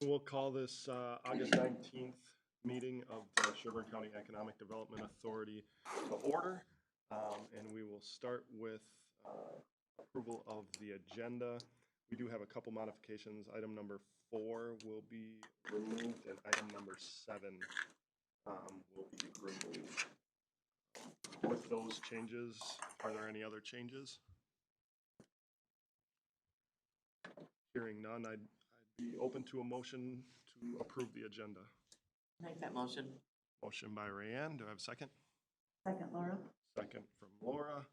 We'll call this August 19th meeting of the Sherburne County Economic Development Authority to order. And we will start with approval of the agenda. We do have a couple modifications. Item number 4 will be removed and item number 7 will be removed. With those changes, are there any other changes? Hearing none, I'd be open to a motion to approve the agenda. Make that motion. Motion by Rayanne. Do I have a second? Second, Laura. Second from Laura.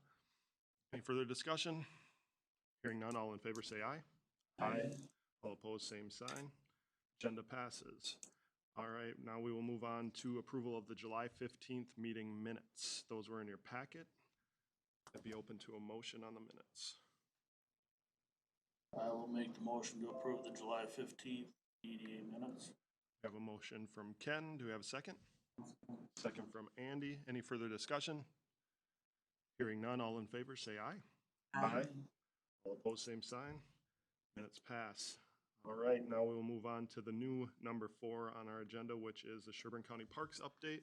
Any further discussion? Hearing none, all in favor say aye. Aye. All opposed, same sign. Agenda passes. All right, now we will move on to approval of the July 15th meeting minutes. Those were in your packet. I'd be open to a motion on the minutes. I will make the motion to approve the July 15th EDA minutes. We have a motion from Ken. Do we have a second? Second from Andy. Any further discussion? Hearing none, all in favor say aye. Aye. All opposed, same sign. Minutes pass. All right, now we will move on to the new number 4 on our agenda, which is the Sherburne County Parks update.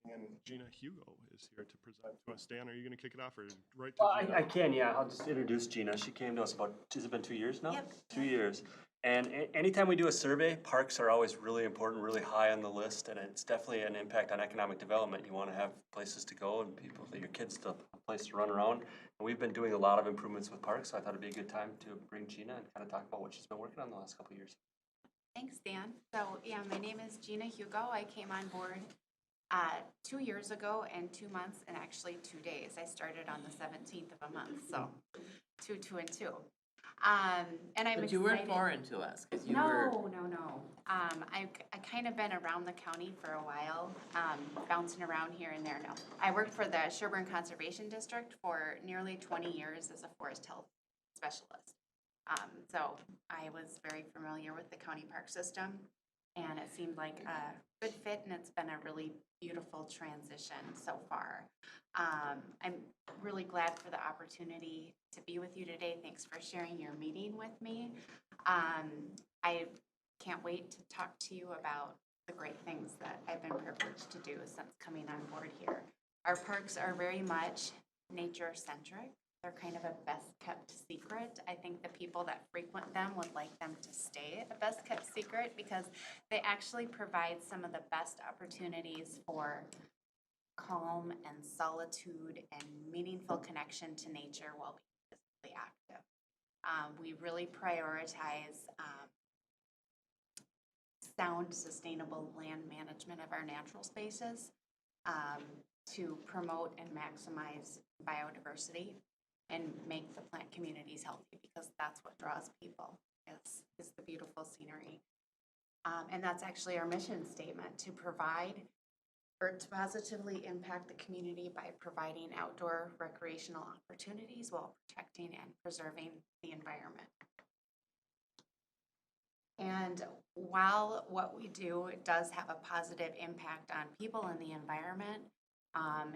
And Gina Hugo is here to present to us. Dan, are you going to kick it off or right to Gina? I can, yeah. I'll just introduce Gina. She came to us about, has it been 2 years now? Yep. 2 years. And anytime we do a survey, parks are always really important, really high on the list, and it's definitely an impact on economic development. You want to have places to go and people, your kids to a place to run around. And we've been doing a lot of improvements with parks, so I thought it'd be a good time to bring Gina and kind of talk about what she's been working on the last couple of years. Thanks, Dan. So, yeah, my name is Gina Hugo. I came on board 2 years ago and 2 months and actually 2 days. I started on the 17th of a month, so 2, 2, and 2. And I'm But you weren't foreign to us, because you were. No. I kind of been around the county for a while, bouncing around here and there. No, I worked for the Sherburne Conservation District for nearly 20 years as a forest health specialist. So I was very familiar with the county park system, and it seemed like a good fit, and it's been a really beautiful transition so far. I'm really glad for the opportunity to be with you today. Thanks for sharing your meeting with me. I can't wait to talk to you about the great things that I've been privileged to do since coming on board here. Our parks are very much nature-centric. They're kind of a best-kept secret. I think the people that frequent them would like them to stay a best-kept secret because they actually provide some of the best opportunities for calm and solitude and meaningful connection to nature while being physically active. We really prioritize sound, sustainable land management of our natural spaces to promote and maximize biodiversity and make the plant communities healthy, because that's what draws people, is the beautiful scenery. And that's actually our mission statement, to provide or to positively impact the community by providing outdoor recreational opportunities while protecting and preserving the environment. And while what we do does have a positive impact on people and the environment,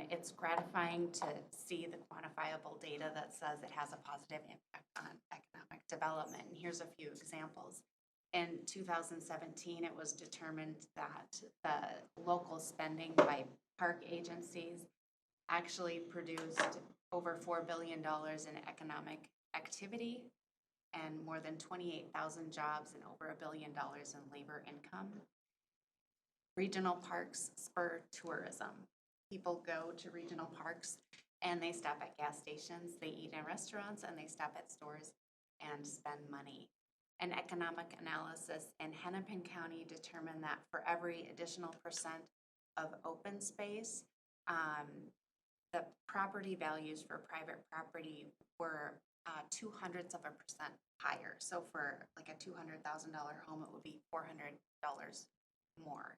it's gratifying to see the quantifiable data that says it has a positive impact on economic development. And here's a few examples. In 2017, it was determined that the local spending by park agencies actually produced over $4 billion in economic activity and more than 28,000 jobs and over $1 billion in labor income. Regional parks spur tourism. People go to regional parks and they stop at gas stations, they eat in restaurants, and they stop at stores and spend money. An economic analysis in Hennepin County determined that for every additional percent of open space, the property values for private property were 0.02% higher. So for like a $200,000 home, it would be $400 more.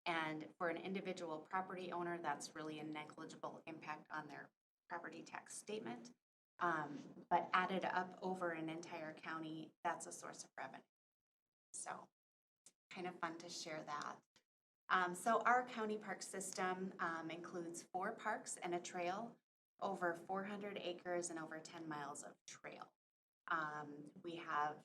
And for an individual property owner, that's really a negligible impact on their property tax statement. But added up over an entire county, that's a source of revenue. So kind of fun to share that. So our county park system includes 4 parks and a trail, over 400 acres and over 10 miles of trail. We have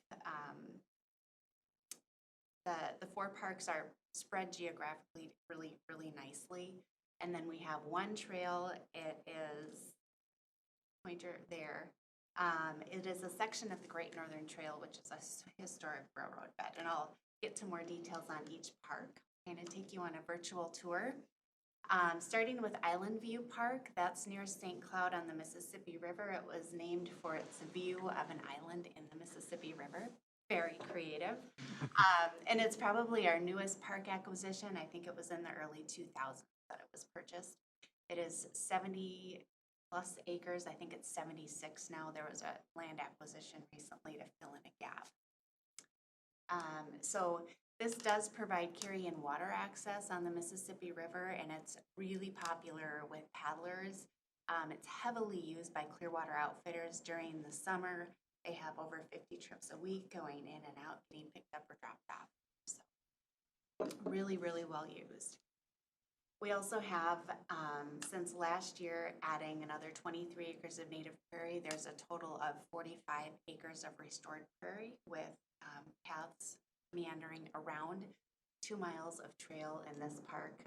the four parks are spread geographically really, really nicely. And then we have one trail, it is pointer there. It is a section of the Great Northern Trail, which is a historic railroad bed, and I'll get to more details on each park. I'm going to take you on a virtual tour. Starting with Island View Park, that's near St. Cloud on the Mississippi River. It was named for its view of an island in the Mississippi River. Very creative. And it's probably our newest park acquisition. I think it was in the early 2000s that it was purchased. It is 70 plus acres. I think it's 76 now. There was a land acquisition recently to fill in a gap. So this does provide carry and water access on the Mississippi River, and it's really popular with paddlers. It's heavily used by Clearwater Outfitters during the summer. They have over 50 trips a week going in and out, getting picked up or dropped off. So really, really well used. We also have, since last year, adding another 23 acres of native prairie. There's a total of 45 acres of restored prairie with paths meandering around, 2 miles of trail in this park,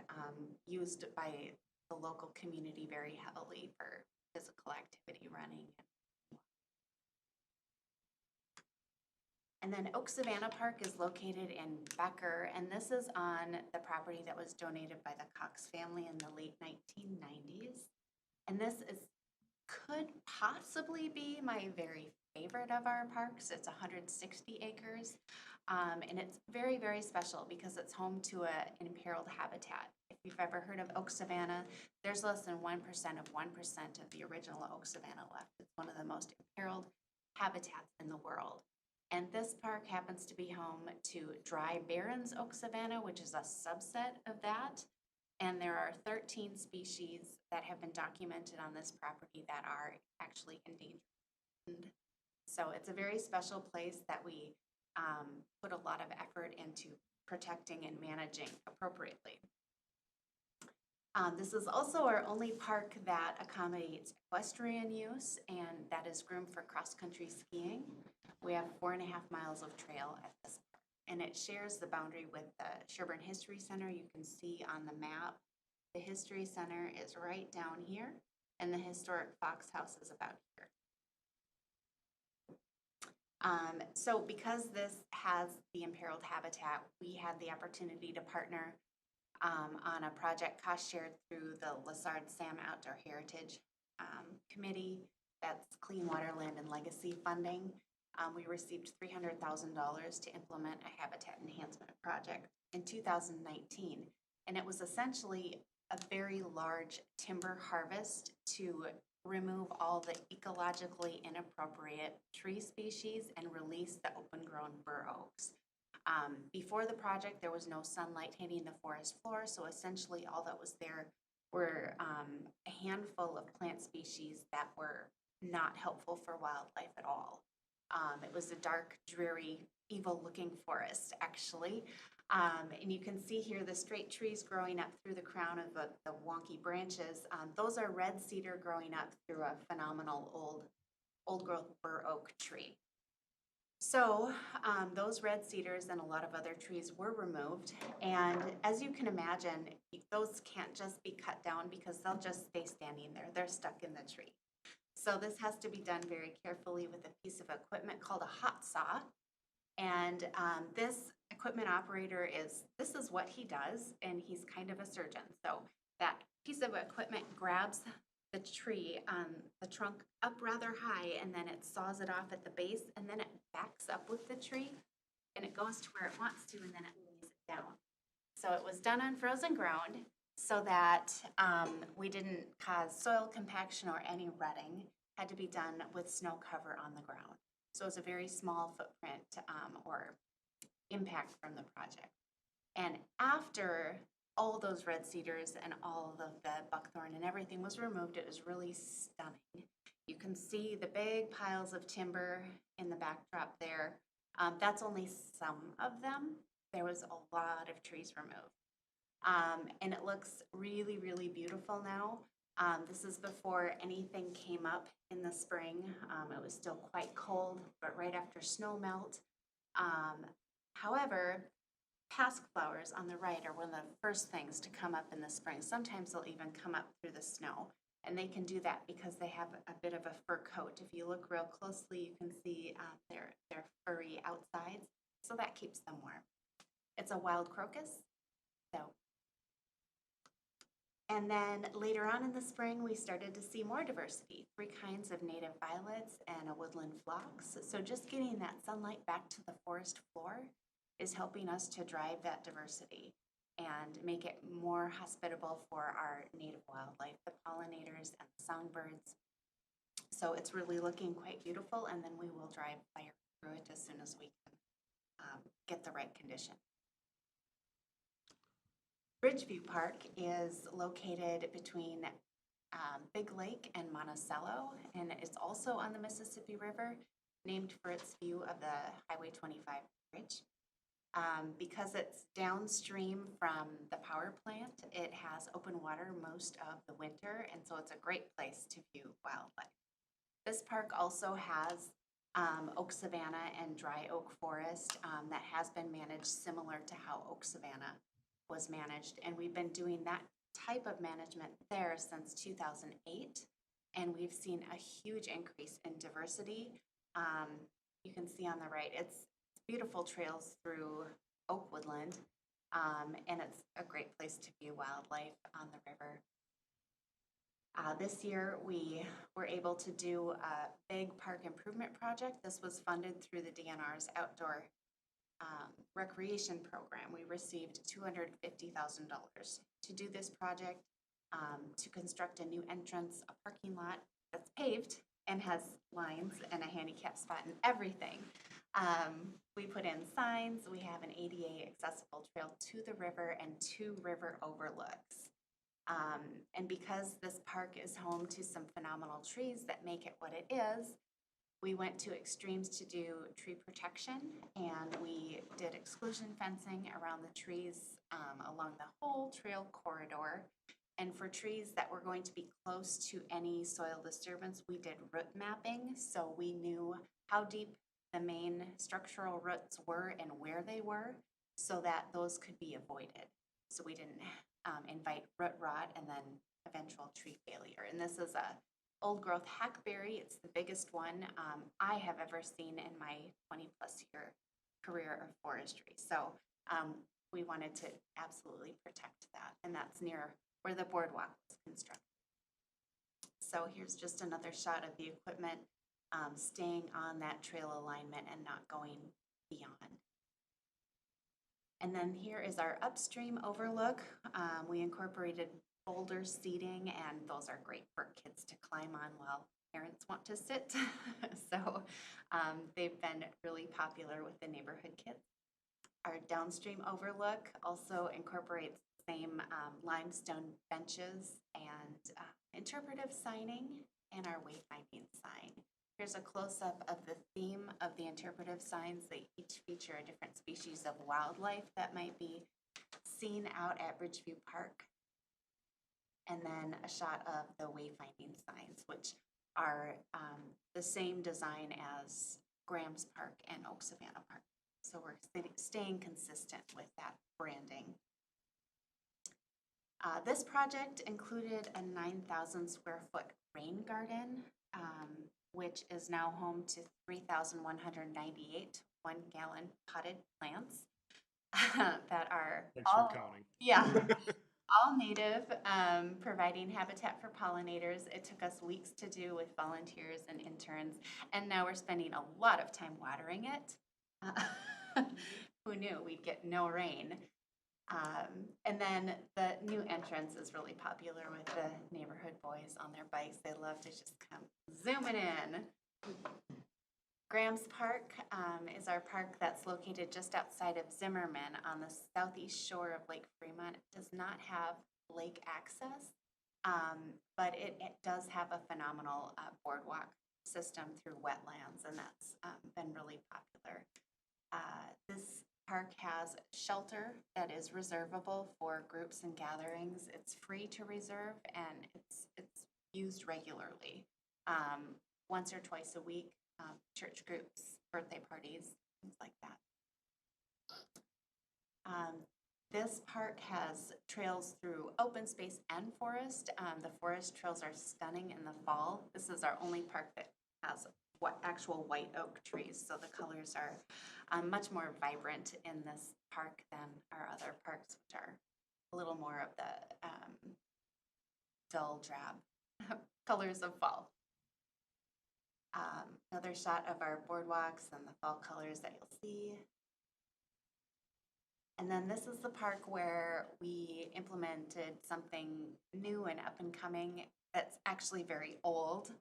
used by the local community very heavily for physical activity, running. And then Oak Savannah Park is located in Becker, and this is on the property that was donated by the Cox family in the late 1990s. And this could possibly be my very favorite of our parks. It's 160 acres, and it's very, very special because it's home to an imperiled habitat. If you've ever heard of Oak Savannah, there's less than 1% of 1% of the original Oak Savannah left. It's one of the most imperiled habitats in the world. And this park happens to be home to Dry Barrens Oak Savannah, which is a subset of that. And there are 13 species that have been documented on this property that are actually endangered. So it's a very special place that we put a lot of effort into protecting and managing appropriately. This is also our only park that accommodates equestrian use, and that is groomed for cross-country skiing. We have 4.5 miles of trail at this park, and it shares the boundary with the Sherburne History Center. You can see on the map, the History Center is right down here, and the historic Fox House is about here. So because this has the imperiled habitat, we had the opportunity to partner on a project cost shared through the Lessard Sam Outdoor Heritage Committee. That's Clean Water, Land, and Legacy funding. We received $300,000 to implement a habitat enhancement project in 2019. And it was essentially a very large timber harvest to remove all the ecologically inappropriate tree species and release the open-grown bur oaks. Before the project, there was no sunlight hitting the forest floor, so essentially all that was there were a handful of plant species that were not helpful for wildlife at all. It was a dark, dreary, evil-looking forest, actually. And you can see here the straight trees growing up through the crown of the wonky branches. Those are red cedar growing up through a phenomenal old-growth bur oak tree. So those red cedars and a lot of other trees were removed. And as you can imagine, those can't just be cut down because they'll just stay standing there. They're stuck in the tree. So this has to be done very carefully with a piece of equipment called a hot saw. And this equipment operator this is what he does, and he's kind of a surgeon. So that piece of equipment grabs the tree, the trunk up rather high, and then it saws it off at the base, and then it backs up with the tree, and it goes to where it wants to, and then it lays it down. So it was done on frozen ground so that we didn't cause soil compaction or any rutting. Had to be done with snow cover on the ground. So it's a very small footprint or impact from the project. And after all those red cedars and all of the buckthorn and everything was removed, it was really stunning. You can see the big piles of timber in the backdrop there. That's only some of them. There was a lot of trees removed. And it looks really, really beautiful now. This is before anything came up in the spring. It was still quite cold, but right after snow melt. However, pasque flowers on the right are one of the first things to come up in the spring. Sometimes they'll even come up through the snow. And they can do that because they have a bit of a fur coat. If you look real closely, you can see their furry outsides. So that keeps them warm. It's a wild crocus. So. And then later on in the spring, we started to see more diversity. 3 kinds of native violets and a woodland phlox. So just getting that sunlight back to the forest floor is helping us to drive that diversity and make it more hospitable for our native wildlife, the pollinators and the songbirds. So it's really looking quite beautiful, and then we will drive fire through it as soon as we can get the right condition. Ridgeview Park is located between Big Lake and Monticello, and it's also on the Mississippi River, named for its view of the Highway 25 bridge. Because it's downstream from the power plant, it has open water most of the winter, and so it's a great place to view wildlife. This park also has oak savanna and dry oak forest that has been managed similar to how oak savanna was managed, and we've been doing that type of management there since 2008, and we've seen a huge increase in diversity. You can see on the right, it's beautiful trails through oak woodland, and it's a great place to view wildlife on the river. This year, we were able to do a big park improvement project. This was funded through the DNR's outdoor recreation program. We received $250,000 to do this project, to construct a new entrance, a parking lot that's paved and has lines and a handicap spot and everything. We put in signs. We have an ADA accessible trail to the river and 2 river overlooks. And because this park is home to some phenomenal trees that make it what it is, we went to extremes to do tree protection, and we did exclusion fencing around the trees along the whole trail corridor. And for trees that were going to be close to any soil disturbance, we did root mapping, so we knew how deep the main structural roots were and where they were, so that those could be avoided. So we didn't invite root rot and then eventual tree failure. And this is a old growth hackberry. It's the biggest one I have ever seen in my 20+ year career of forestry. So we wanted to absolutely protect that, and that's near where the boardwalk was constructed. So here's just another shot of the equipment staying on that trail alignment and not going beyond. And then here is our Upstream Overlook. We incorporated boulder seating, and those are great for kids to climb on while parents want to sit. So they've been really popular with the neighborhood kids. Our Downstream Overlook also incorporates the same limestone benches and interpretive signing and our wayfinding sign. Here's a close-up of the theme of the interpretive signs. They each feature a different species of wildlife that might be seen out at Ridgeview Park. And then a shot of the wayfinding signs, which are the same design as Graham's Park and Oak Savannah Park. So we're staying consistent with that branding. This project included a 9,000 square foot rain garden, which is now home to 3,198 1-gallon potted plants that are Thanks all, for counting. yeah, all native, providing habitat for pollinators. It took us weeks to do with volunteers and interns, and now we're spending a lot of time watering it. Who knew we'd get no rain? And then the new entrance is really popular with the neighborhood boys on their bikes. They love to just come zooming in. Graham's Park is our park that's located just outside of Zimmerman on the southeast shore of Lake Fremont. It does not have lake access, but it does have a phenomenal boardwalk system through wetlands, and that's been really popular. This park has shelter that is reservable for groups and gatherings. It's free to reserve, and it's used regularly, once or twice a week, church groups, birthday parties, things like that. This park has trails through open space and forest. The forest trails are stunning in the fall. This is our only park that has actual white oak trees, so the colors are much more vibrant in this park than our other parks, which are a little more of the dull drab colors of fall. Another shot of our boardwalks and the fall colors that you'll see. And then this is the park where we implemented something new and up and coming that's actually very old,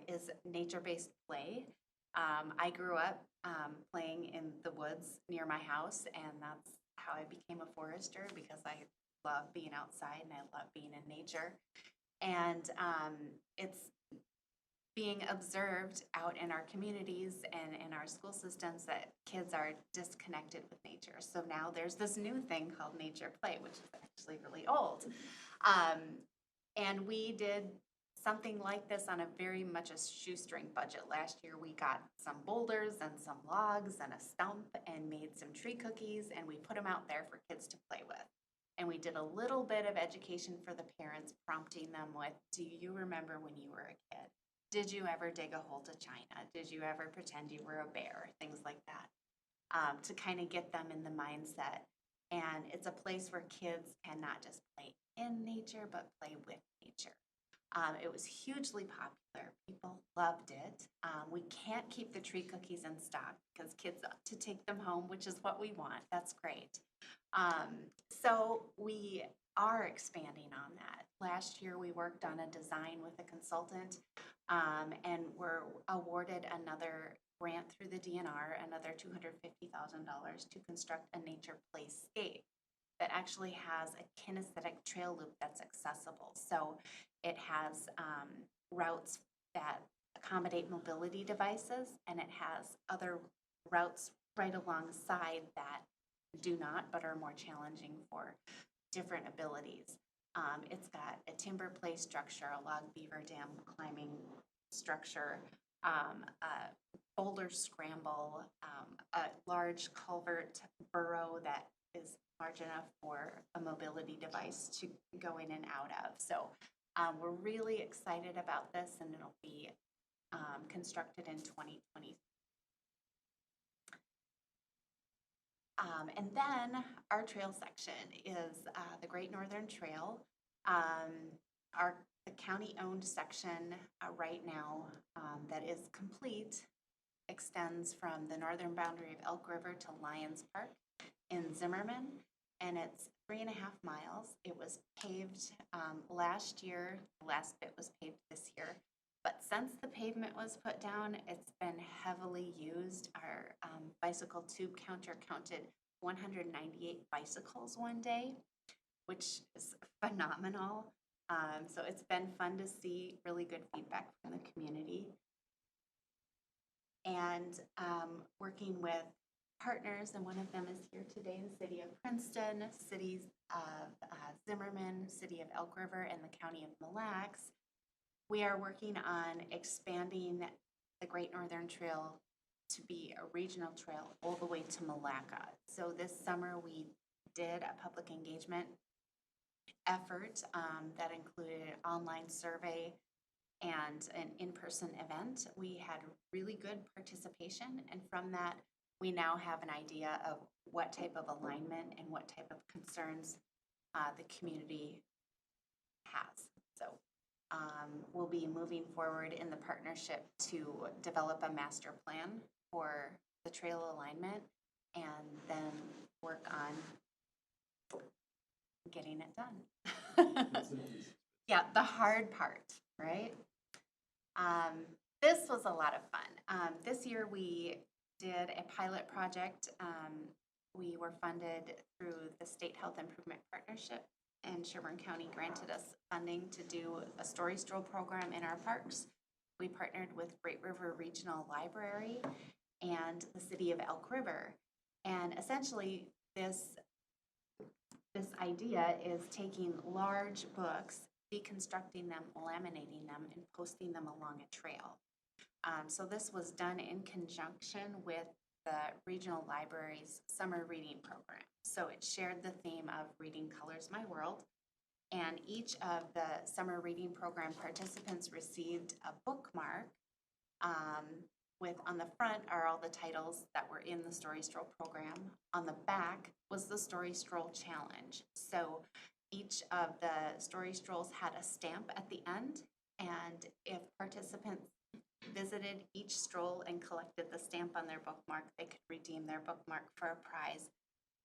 is nature-based play. I grew up playing in the woods near my house, and that's how I became a forester, because I love being outside and I love being in nature. And it's being observed out in our communities and in our school systems that kids are disconnected with nature. So now there's this new thing called nature play, which is actually really old. And we did something like this on a very much a shoestring budget. Last year we got some boulders and some logs and a stump and made some tree cookies, and we put them out there for kids to play with. And we did a little bit of education for the parents, prompting them with, do you remember when you were a kid? Did you ever dig a hole to China? Did you ever pretend you were a bear? Things like that, to kind of get them in the mindset. And it's a place where kids can not just play in nature, but play with nature. It was hugely popular. People loved it. We can't keep the tree cookies in stock because kids ought to take them home, which is what we want. That's great. So we are expanding on that. Last year we worked on a design with a consultant, and were awarded another grant through the DNR, another $250,000 to construct a nature playscape that actually has a kinesthetic trail loop that's accessible. So it has routes that accommodate mobility devices, and it has other routes right alongside that do not, but are more challenging for different abilities. It's got a timber play structure, a log beaver dam climbing structure, a boulder scramble, a large culvert burrow that is large enough for a mobility device to go in and out of. So we're really excited about this, and it'll be constructed in 2020. And then our trail section is the Great Northern Trail. The county-owned section right now that is complete extends from the northern boundary of Elk River to Lions Park in Zimmerman, and it's 3.5 miles. It was paved last year. The last bit was paved this year. But since the pavement was put down, it's been heavily used. Our bicycle tube counter counted 198 bicycles one day, which is phenomenal. So it's been fun to see really good feedback from the community. And working with partners, and one of them is here today, the City of Princeton, cities of Zimmerman, City of Elk River, and the County of Mille Lacs. We are working on expanding the Great Northern Trail to be a regional trail all the way to Malacca. So this summer we did a public engagement effort that included an online survey and an in-person event. We had really good participation, and from that we now have an idea of what type of alignment and what type of concerns the community has. So we'll be moving forward in the partnership to develop a master plan for the trail alignment, and then work on getting it done. Yeah, the hard part, right? This was a lot of fun. This year we did a pilot project. We were funded through the State Health Improvement Partnership, and Sherburne County granted us funding to do a story stroll program in our parks. We partnered with Great River Regional Library and the City of Elk River. And essentially this idea is taking large books, deconstructing them, laminating them, and posting them along a trail. So this was done in conjunction with the regional library's summer reading program. So it shared the theme of Reading Colors My World. And each of the summer reading program participants received a bookmark with, on the front are all the titles that were in the Story Stroll program. On the back was the Story Stroll Challenge. So each of the Story Strolls had a stamp at the end, and if participants visited each stroll and collected the stamp on their bookmark, they could redeem their bookmark for a prize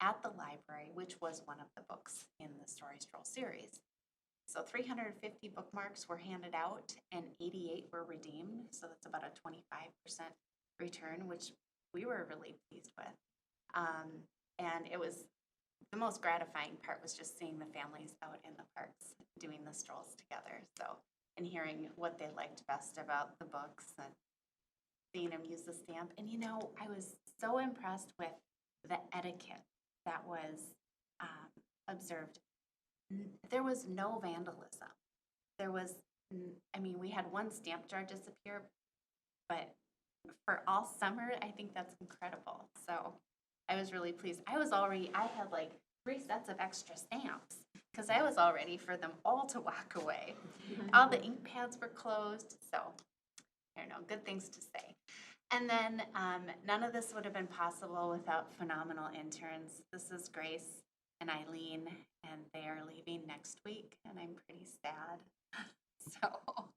at the library, which was one of the books in the Story Stroll series. So 350 bookmarks were handed out and 88 were redeemed. So that's about a 25% return, which we were really pleased with. And it was, the most gratifying part was just seeing the families out in the parks doing the strolls together. So, and hearing what they liked best about the books and seeing them use the stamp. And you know, I was so impressed with the etiquette that was observed. There was no vandalism. There was, I mean, we had one stamp jar disappear, but for all summer, I think that's incredible. So I was really pleased. I had like 3 sets of extra stamps because I was all ready for them all to walk away. All the ink pads were closed, so I don't know, good things to say. And then none of this would have been possible without phenomenal interns. This is Grace and Eileen, and they are leaving next week, and I'm pretty sad. So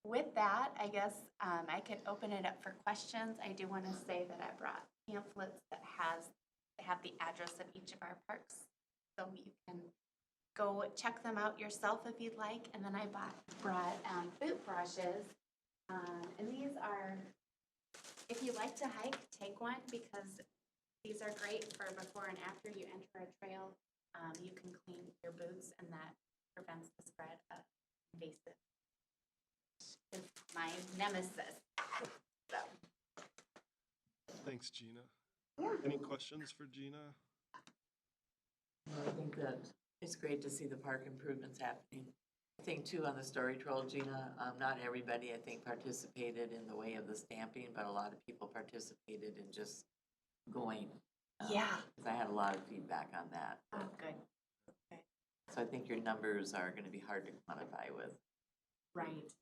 with that, I guess I could open it up for questions. I do want to say that I brought pamphlets that have the address of each of our parks, so you can go check them out yourself if you'd like. And then I brought boot brushes. And these are, if you like to hike, take one, because these are great for before and after you enter a trail. You can clean your boots, and that prevents the spread of invasive. It's my nemesis. So. Thanks, Gina. Any questions for Gina? I think that it's great to see the park improvements happening. I think too, on the Story Troll, Gina, not everybody, I think, participated in the way of the stamping, but a lot of people participated in just going. Yeah. Because I had a lot of feedback on that. Oh, good. Okay. So I think your numbers are going to be hard to quantify with. Right.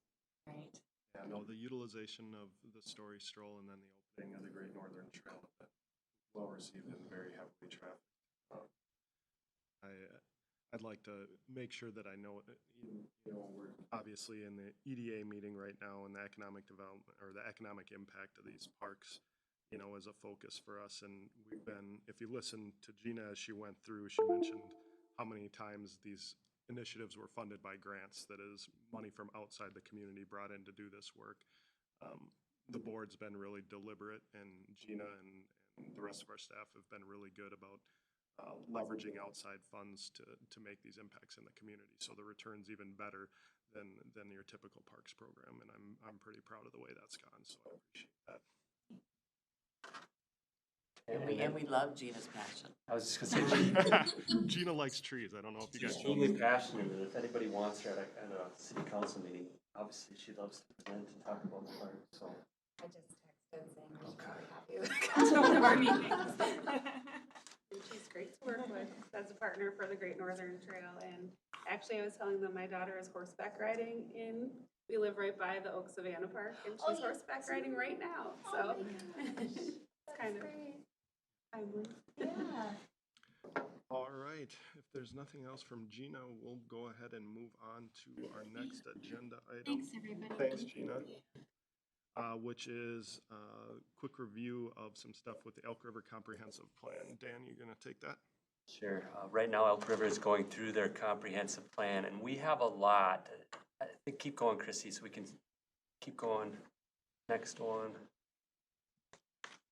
Right. Yeah, no, the utilization of the Story Stroll and then the opening of the Great Northern Trail, well received and very heavily trafficked. I'd like to make sure that I know, we're obviously in the EDA meeting right now, and the economic development or the economic impact of these parks, is a focus for us. And we've been, if you listen to Gina as she went through, she mentioned how many times these initiatives were funded by grants, that is money from outside the community brought in to do this work. The board's been really deliberate, and Gina and the rest of our staff have been really good about leveraging outside funds to make these impacts in the community. So the return's even better than your typical parks program, and I'm pretty proud of the way that's gone. So I appreciate that. And we love Gina's passion. I was just gonna say, Gina likes trees. I don't know if you guys she's know truly this. passionate, and if anybody wants her at a city council meeting, obviously she loves to present and talk about the park, so. I just texted saying we should probably have you come to one of our meetings. And she's great to work with as a partner for the Great Northern Trail. And actually, I was telling them my daughter is horseback riding we live right by the Oak Savannah Park, and she's horseback riding right now. So it's kind of timely. Yeah. All right. If there's nothing else from Gina, we'll go ahead and move on to our next agenda item. Thanks, everybody. Thanks, Gina. Which is a quick review of some stuff with the Elk River Comprehensive Plan. Dan, you gonna take that? Sure. Right now, Elk River is going through their comprehensive plan, and we have a lot. I think keep going, Chrissy, so we can keep going. Next one.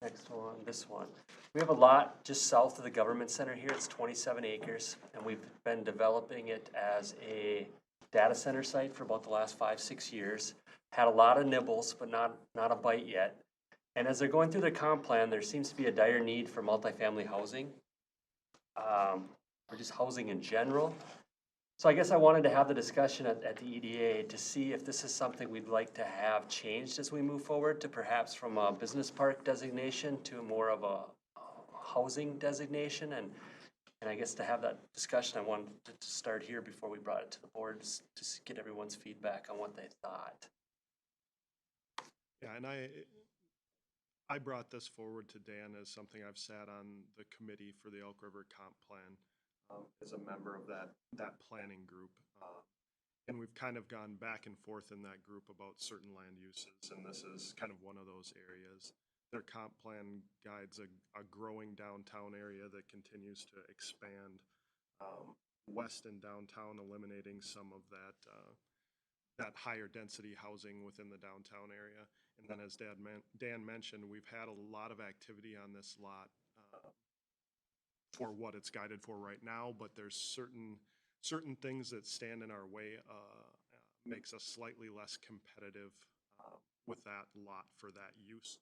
Next one, this one. We have a lot just south of the government center here. It's 27 acres, and we've been developing it as a data center site for about the last 5-6 years. Had a lot of nibbles, but not a bite yet. And as they're going through their comp plan, there seems to be a dire need for multifamily housing, or just housing in general. So I guess I wanted to have the discussion at the EDA to see if this is something we'd like to have changed as we move forward to perhaps from a business park designation to more of a housing designation. And I guess to have that discussion, I wanted to start here before we brought it to the boards to get everyone's feedback on what they thought. Yeah, and I brought this forward to Dan as something I've sat on the committee for the Elk River Comp Plan as a member of that planning group. And we've kind of gone back and forth in that group about certain land uses, and this is kind of one of those areas. Their comp plan guides a growing downtown area that continues to expand west and downtown, eliminating some of that higher density housing within the downtown area. And then as Dan mentioned, we've had a lot of activity on this lot for what it's guided for right now, but there's certain things that stand in our way, makes us slightly less competitive with that lot for that use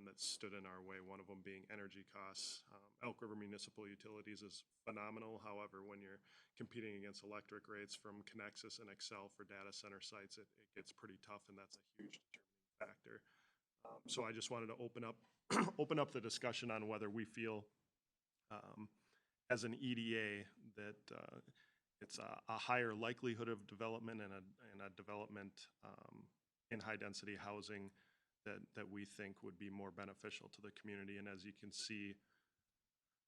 that stood in our way, one of them being energy costs. Elk River Municipal Utilities is phenomenal. However, when you're competing against electric rates from Connexus and Excel for data center sites, it gets pretty tough, and that's a huge determining factor. So I just wanted to open up the discussion on whether we feel as an EDA that it's a higher likelihood of development and a development in high density housing that we think would be more beneficial to the community. And as you can see,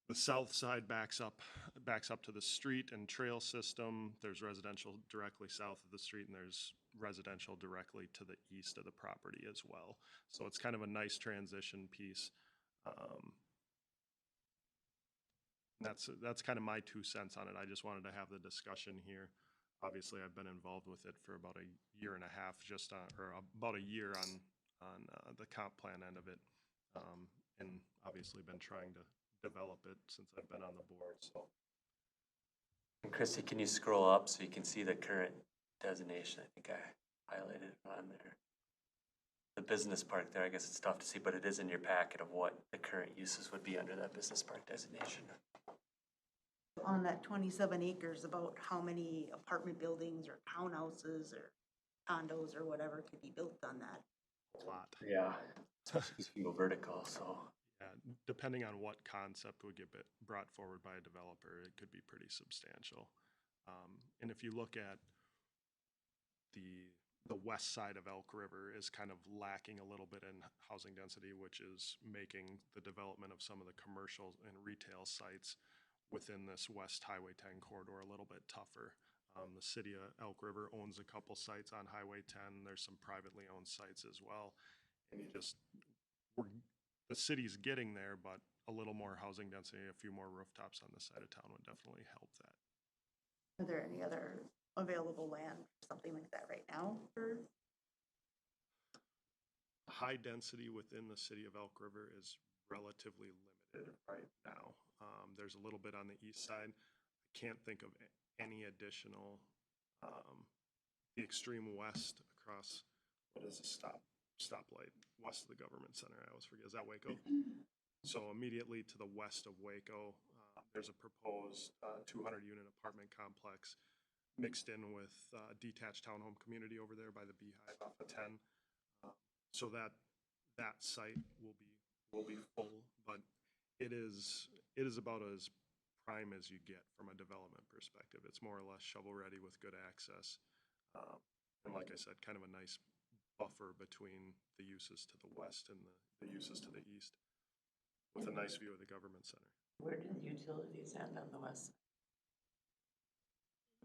the south side backs up to the street and trail system. There's residential directly south of the street, and there's residential directly to the east of the property as well. So it's kind of a nice transition piece. That's kind of my 2 cents on it. I just wanted to have the discussion here. Obviously, I've been involved with it for about a year and a half, or about a year on the comp plan end of it, and obviously been trying to develop it since I've been on the board. So, And Christy, can you scroll up so you can see the current designation? I think I highlighted it on there. The business park there, I guess it's tough to see, but it is in your packet of what the current uses would be under that business park designation. On that 27 acres, about how many apartment buildings or townhouses or condos or whatever could be built on that? a lot. Yeah. Especially if you go vertical, so. Yeah, depending on what concept would get brought forward by a developer, it could be pretty substantial. And if you look at the west side of Elk River is kind of lacking a little bit in housing density, which is making the development of some of the commercial and retail sites within this West Highway 10 corridor a little bit tougher. The city of Elk River owns a couple sites on Highway 10. There's some privately owned sites as well. And the city's getting there, but a little more housing density, a few more rooftops on the side of town would definitely help that. Are there any other available land, something like that right now? High density within the city of Elk River is relatively limited right now. There's a little bit on the east side. I can't think of any additional, the extreme west across, what is a stoplight, west of the government center, I always forget, is that Waco? So immediately to the west of Waco, there's a proposed 200 unit apartment complex mixed in with detached townhome community over there by the Beehive off of 10. So that site will be full, but it is about as prime as you get from a development perspective. It's more or less shovel ready with good access. And like I said, kind of a nice buffer between the uses to the west and the uses to the east with a nice view of the government center. Where do the utilities end on the west?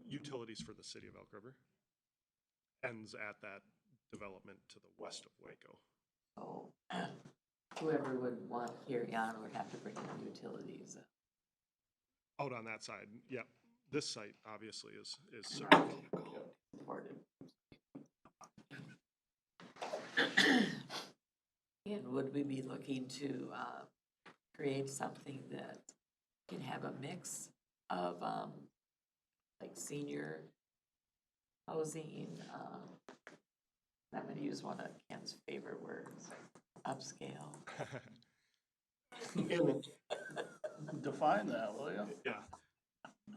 Utilities for the city of Elk River ends at that development to the west of Waco. So whoever would want to carry on would have to bring in utilities. Out on that side, yeah. This site obviously is Supported. And would we be looking to create something that can have a mix of like senior housing? I'm going to use one of Ken's favorite words, upscale. Define that, will you? Yeah.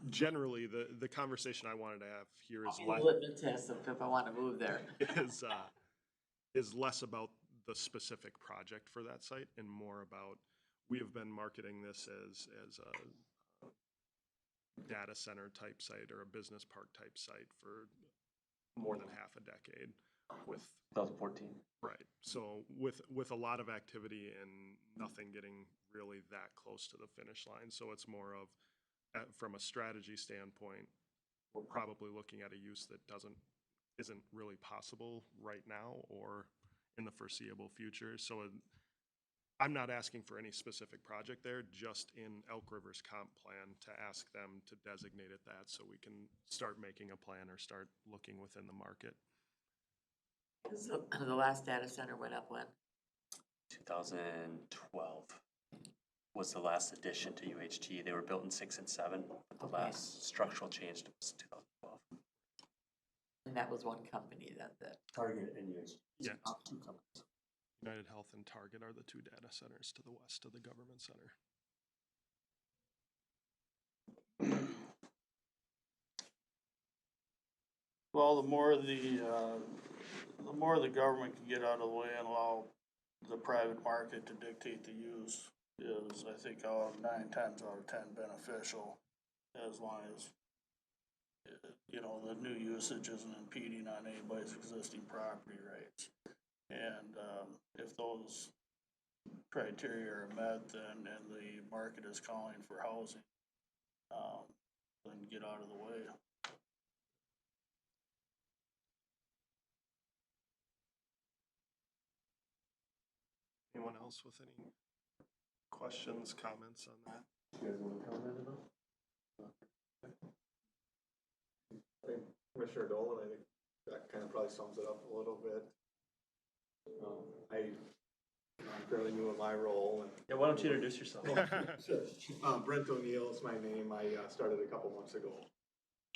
generally, the conversation I wanted to have here is I'll be the litmus test if I want to move there. is less about the specific project for that site and more about, we have been marketing this as a data center type site or a business park type site for more than half a decade with 2014. right. So with a lot of activity and nothing getting really that close to the finish line. So it's more of, from a strategy standpoint, we're probably looking at a use that isn't really possible right now or in the foreseeable future. So I'm not asking for any specific project there, just in Elk River's comp plan to ask them to designate it that so we can start making a plan or start looking within the market. So the last data center went up when? 2012 was the last addition to UHT. They were built in 6 and 7. The Okay. last structural change was 2012. And that was one company that. Target and UHT. Yeah. Two companies. United Health and Target are the two data centers to the west of the government center. Well, the more the government can get out of the way and allow the private market to dictate the use is, I think, 9 times out of 10 beneficial, as long as, you know, the new usage isn't impeding on anybody's existing property rights. And, if those criteria are met, then, and the market is calling for housing, then get out of the way. Anyone else with any questions, comments on that? You guys want to comment at all? I think Commissioner Dolan, I think that kind of probably sums it up a little bit. I'm fairly new in my role. And Yeah, why don't you introduce yourself? Sure. Brent O'Neill is my name. I started a couple months ago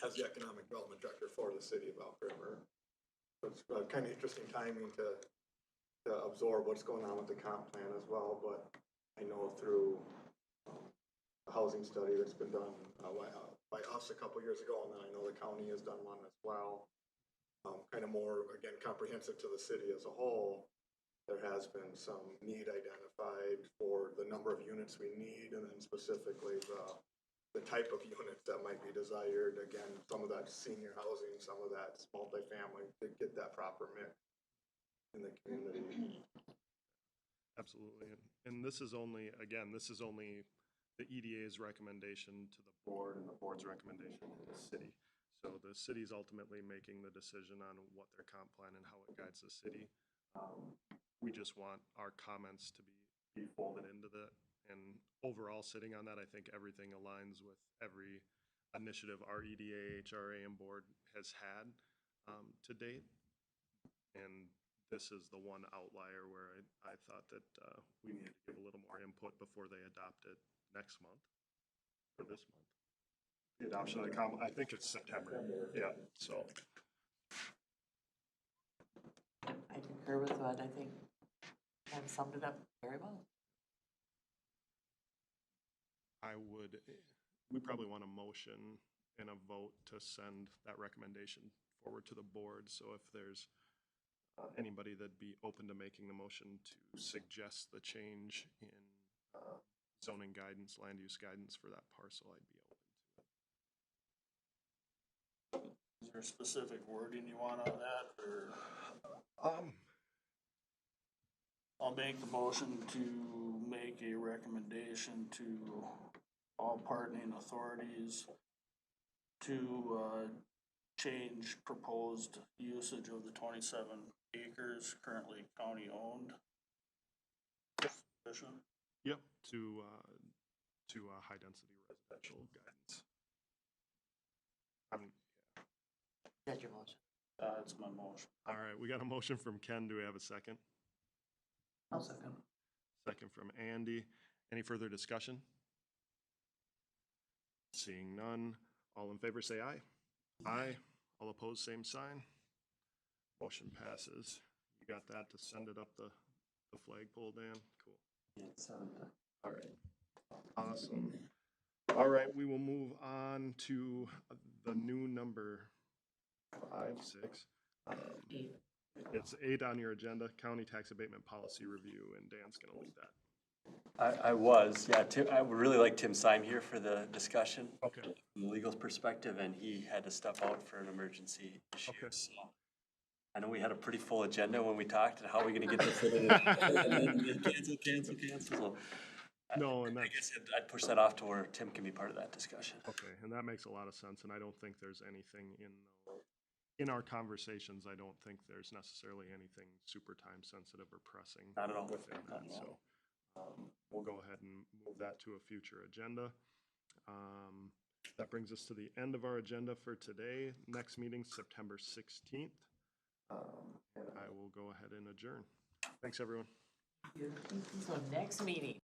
as the Economic Development Director for the city of Elk River. So it's kind of interesting timing to absorb what's going on with the comp plan as well, but I know through a housing study that's been done by us a couple years ago, and then I know the county has done one as well, kind of more, again, comprehensive to the city as a whole. There has been some need identified for the number of units we need, and then specifically the type of units that might be desired. Again, some of that senior housing, some of that's multifamily, to get that proper mix in the community. Absolutely. And this is only, again, this is only the EDA's recommendation to the board and the board's recommendation to the city. So the city's ultimately making the decision on what their comp plan and how it guides the city. We just want our comments to be folded into that. And overall, sitting on that, I think everything aligns with every initiative our EDA, HRA, and board has had to date. And this is the one outlier where I thought that we needed to give a little more input before they adopt it next month or this month. The adoption of the comp, I think it's September. Yeah, so. I concur with what I think Ken summed it up very well. We probably want a motion and a vote to send that recommendation forward to the board. So if there's anybody that'd be open to making the motion to suggest the change in zoning guidance, land use guidance for that parcel, I'd be open to it. Is there specific wording you want on that, or? I'll make the motion to make a recommendation to all partnering authorities to change proposed usage of the 27 acres currently county owned. Sufficient? Yep, to high density residential guidance. That's your motion. That's my motion. All right, we got a motion from Ken. Do we have a second? I'll second. Second from Andy. Any further discussion? Seeing none, all in favor say aye. Aye. All opposed, same sign. Motion passes. You got that to send it up the flagpole, Dan? Cool. Yeah, 7. All right. Awesome. All right, we will move on to the new number 5, 6. It's 8 on your agenda, county tax abatement policy review, and Dan's gonna lead that. I was, yeah, Tim, I would really like Tim Syme here for the discussion. Okay. From the legal perspective, and he had to step out for an emergency issue, Okay. so. I know we had a pretty full agenda when we talked, and how are we gonna get this in? And then cancel, so. No, and I that's, guess I'd push that off to where Tim can be part of that discussion. okay, and that makes a lot of sense, and I don't think there's anything in our conversations, I don't think there's necessarily anything super time sensitive or pressing. Not at all. Within Not that, at all. so, we'll go ahead and move that to a future agenda. That brings us to the end of our agenda for today. Next meeting, September 16th. And I will go ahead and adjourn. Thanks, everyone. So next meeting,